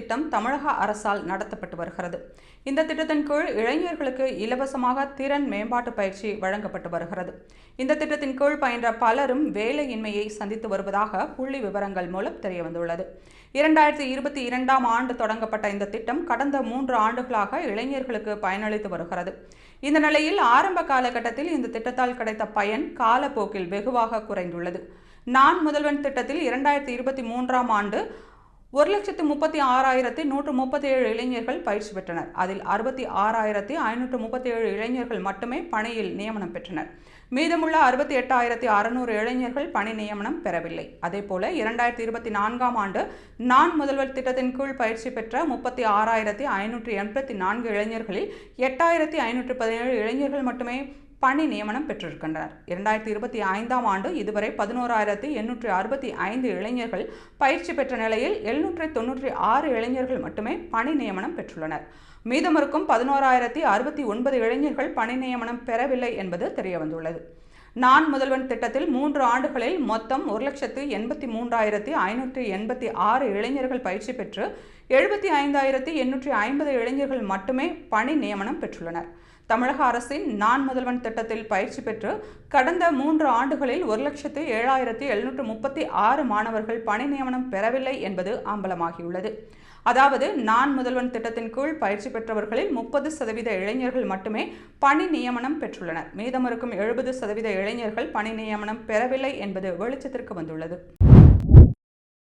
திட்டம் தமிழக அரசால் நடத்தப்பட்டு வருகிறது. இந்த திட்டத்தின் கீழ் இளைஞர்களுக்கு இலவசமாக திறன் மேம்பாட்டு பயிற்சி வழங்கப்பட்டு வருகிறது. இந்த திட்டத்தின் கீழ் பயின்ற பலரும் வேலையின்மையை சந்தித்து வருவதாக புள்ளி விவரங்கள் மூலம் தெரியவந்துள்ளது. 2022ஆம் ஆண்டு தொடங்கப்பட்ட இந்த திட்டம் கடந்த 3 ஆண்டுகளாக இளைஞர்களுக்கு பயனளித்து வருகிறது. இந்த நிலையில் ஆரம்ப காலகட்டத்தில் இந்த திட்டத்தால் கிடைத்த பயன் காலப்போக்கில் வெகுவாக குறைந்துள்ளது. நான் முதல்வன் திட்டத்தில் 2023ஆம் ஆண்டு 1,36,137 இளைஞர்கள் பயிற்சி பெற்றனர். அதில் 66,537 இளைஞர்கள் மட்டுமே பணியில் நியமனம் பெற்றனர். மீதமுள்ள 68,600 இளைஞர்கள் பணி நியமனம் பெறவில்லை. அதேபோல 2024ஆம் ஆண்டு நான் முதல்வர் திட்டத்தின் கீழ் பயிற்சி பெற்ற 36,584 இளைஞர்களில் 8,517 இளைஞர்கள் மட்டுமே பணி நியமனம் பெற்றிருக்கின்றனர். 2025ஆம் ஆண்டு இதுவரை 11,865 இளைஞர்கள் பயிற்சி பெற்ற நிலையில் 796 இளைஞர்கள் மட்டுமே பணி நியமனம் பெற்றுள்ளனர். மீதமிருக்கும் 11,069 இளைஞர்கள் பணி நியமனம் பெறவில்லை என்பது தெரியவந்துள்ளது. நான் முதல்வன் திட்டத்தில் 3 ஆண்டுகளில் மொத்தம் 1,83,586 இளைஞர்கள் பயிற்சி பெற்று 75,850 இளைஞர்கள் மட்டுமே பணி நியமனம் பெற்றுள்ளனர். தமிழக அரசின் நான் முதல்வன் திட்டத்தில் பயிற்சி பெற்று கடந்த 3 ஆண்டுகளில் 1,07,736 மாணவர்கள் பணி நியமனம் பெறவில்லை என்பது அம்பலமாகியுள்ளது. அதாவது நான் முதல்வன் திட்டத்தின் கீழ் பயிற்சி பெற்றவர்களில் 30% இளைஞர்கள் மட்டுமே பணி நியமனம் பெற்றுள்ளனர். மீதமிருக்கும் 70% இளைஞர்கள் பணி நியமனம் பெறவில்லை என்பது வெளிச்சத்திற்கு வந்துள்ளது.